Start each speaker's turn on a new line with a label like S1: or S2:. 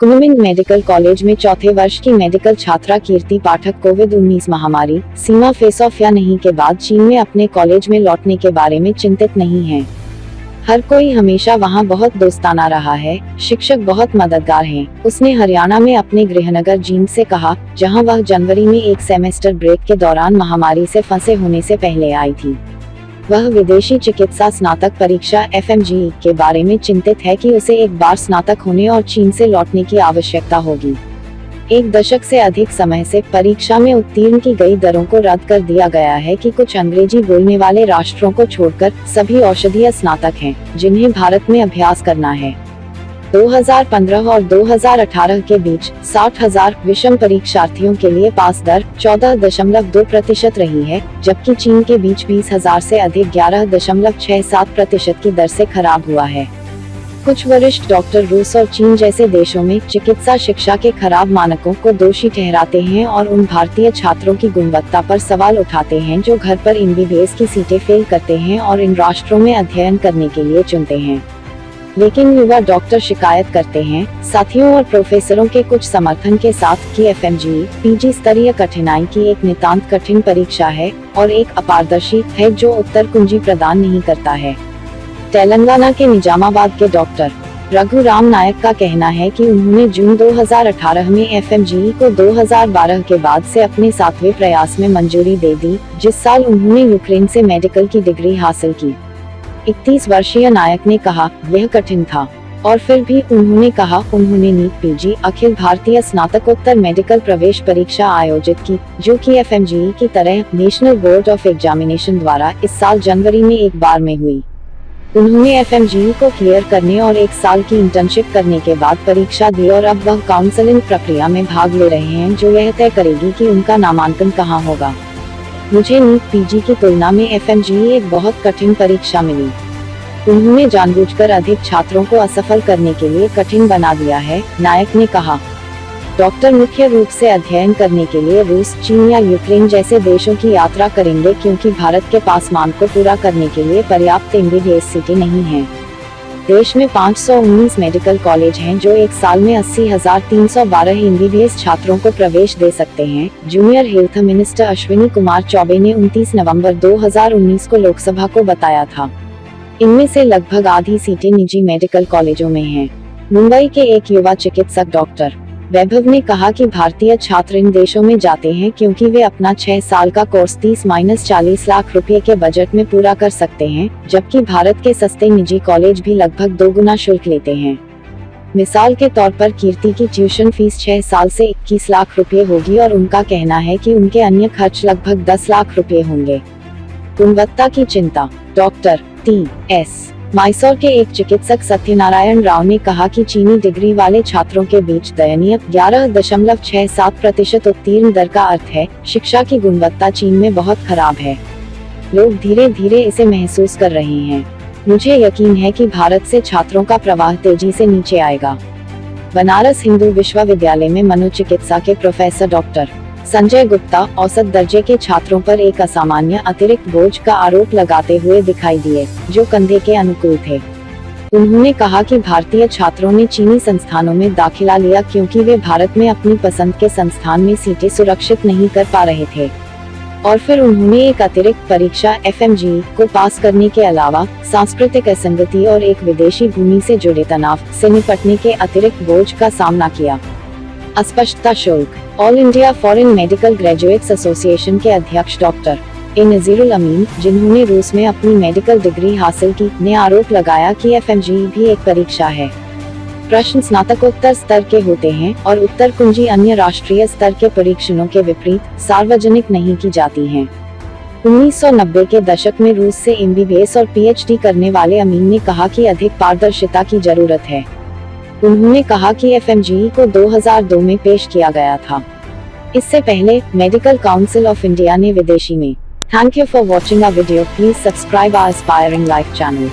S1: Kunming medical college में चौथे वर्ष की मेडिकल छात्रा कीर्ति पाठक कोविड-19 महामारी सीमा फेस ऑफ या नहीं के बाद चीन में अपने कॉलेज में लौटने के बारे में चिंतित नहीं है। हर कोई हमेशा वहां बहुत दोस्ताना रहा है, शिक्षक बहुत मददगार हैं, उसने हरियाणा में अपने गृहनगर जींद से कहा, जहां वह जनवरी में एक सेमेस्टर ब्रेक के दौरान महामारी से फंसे होने से पहले आई थी। वह विदेशी चिकित्सा स्नातक परीक्षा FMGE के बारे में चिंतित है कि उसे एक बार स्नातक होने और चीन से लौटने की आवश्यकता होगी। एक दशक से अधिक समय से परीक्षा में उत्तीर्ण की गई दरों को रद्द कर दिया गया है कि कुछ अंग्रेजी बोलने वाले राष्ट्रों को छोड़कर सभी औषधीय स्नातक हैं, जिन्हें भारत में अभ्यास करना है। 2015 और 2018 के बीच 60,000 विषम परीक्षार्थियों के लिए पास दर 14.2% रही है, जबकि चीन के बीच 20,000 से अधिक 11.67% की दर से खराब हुआ है। कुछ वरिष्ठ डॉक्टर रूस और चीन जैसे देशों में चिकित्सा शिक्षा के खराब मानकों को दोषी ठहराते हैं और उन भारतीय छात्रों की गुणवत्ता पर सवाल उठाते हैं जो घर पर MBBS की सीटें फेल करते हैं और इन राष्ट्रों में अध्ययन करने के लिए चुनते हैं। लेकिन युवा डॉक्टर शिकायत करते हैं, साथियों और प्रोफेसरों के कुछ समर्थन के साथ, कि FMGE PG स्तरीय कठिनाई की एक नितांत कठिन परीक्षा है और एक अपारदर्शी है जो उत्तर कुंजी प्रदान नहीं करता है। तेलंगाना के निजामाबाद के डॉक्टर रघु राम नायक का कहना है कि उन्होंने जून 2018 में FMGE को 2012 के बाद से अपने 7वें प्रयास में मंजूरी दे दी, जिस साल उन्होंने यूक्रेन से मेडिकल की डिग्री हासिल की। 31 वर्षीय नायक ने कहा, यह कठिन था और फिर भी उन्होंने कहा, उन्होंने नीट PG अखिल भारतीय स्नातकोत्तर मेडिकल प्रवेश परीक्षा आयोजित की, जो कि FMGE की तरह नेशनल बोर्ड ऑफ एग्जामिनेशन द्वारा इस साल जनवरी में एक बार में हुई। उन्होंने FMGE को क्लियर करने और एक साल की इंटर्नशिप करने के बाद परीक्षा दी और अब वह काउंसलिंग प्रक्रिया में भाग ले रहे हैं जो यह तय करेगी कि उनका नामांकन कहाँ होगा। मुझे नीट PG की तुलना में FMGE एक बहुत कठिन परीक्षा मिली। उन्होंने जानबूझकर अधिक छात्रों को असफल करने के लिए कठिन बना दिया है, नायक ने कहा। डॉक्टर मुख्य रूप से अध्ययन करने के लिए रूस, चीन या यूक्रेन जैसे देशों की यात्रा करेंगे क्योंकि भारत के पास मांग को पूरा करने के लिए पर्याप्त MBBS सीटें नहीं हैं। देश में 519 मेडिकल कॉलेज हैं जो एक साल में 80,312 MBBS छात्रों को प्रवेश दे सकते हैं, junior health minister Ashwini Kumar Choubey ने 29 नवंबर 2019 को लोकसभा को बताया था। इनमें से लगभग आधी सीटें निजी मेडिकल कॉलेजों में हैं। मुंबई के एक युवा चिकित्सक डॉक्टर वैभव ने कहा कि भारतीय छात्र इन देशों में जाते हैं क्योंकि वे अपना 6 साल का कोर्स 30-40 लाख रुपए के बजट में पूरा कर सकते हैं, जबकि भारत के सस्ते निजी कॉलेज भी लगभग 2 गुना शुल्क लेते हैं। मिसाल के तौर पर कीर्ति की ट्यूशन फीस 6 साल से 21 लाख रुपए होगी और उनका कहना है कि उनके अन्य खर्च लगभग 10 लाख रुपए होंगे। गुणवत्ता की चिंता। Doctor T.S. मैसूर के एक चिकित्सक सत्यनारायण राव ने कहा कि चीनी डिग्री वाले छात्रों के बीच दयनीय 11.67% उत्तीर्ण दर का अर्थ है, शिक्षा की गुणवत्ता चीन में बहुत खराब है। लोग धीरे धीरे इसे महसूस कर रहे हैं। मुझे यकीन है कि भारत से छात्रों का प्रवाह तेजी से नीचे आएगा। बनारस हिंदू विश्वविद्यालय में मनोचिकित्सा के प्रोफेसर डॉक्टर संजय गुप्ता औसत दर्जे के छात्रों पर एक असामान्य अतिरिक्त बोझ का आरोप लगाते हुए दिखाई दिए, जो कंधे के अनुकूल थे। उन्होंने कहा कि भारतीय छात्रों ने चीनी संस्थानों में दाखिला लिया क्योंकि वे भारत में अपनी पसंद के संस्थान में सीटें सुरक्षित नहीं कर पा रहे थे, और फिर उन्होंने एक अतिरिक्त परीक्षा FMGE को पास करने के अलावा सांस्कृतिक असंगति और एक विदेशी भूमि से जुड़े तनाव से निपटने के अतिरिक्त बोझ का सामना किया। अस्पष्टता शुल्क। All India foreign medical graduates association के अध्यक्ष डॉक्टर ए नजीरुल अमीन, जिन्होंने रूस में अपनी मेडिकल डिग्री हासिल की, ने आरोप लगाया कि FMGE भी एक परीक्षा है। प्रश्न स्नातकोत्तर स्तर के होते हैं और उत्तर कुंजी अन्य राष्ट्रीय स्तर के परीक्षणों के विपरीत सार्वजनिक नहीं की जाती हैं। 1990 के दशक में रूस से MBBS और PhD करने वाले अमीन ने कहा कि अधिक पारदर्शिता की जरूरत है। उन्होंने कहा कि FMGE को 2002 में पेश किया गया था। इससे पहले मेडिकल काउंसिल ऑफ इंडिया ने विदेशी में। Thank you for watching our video. Please subscribe our aspiring life channel.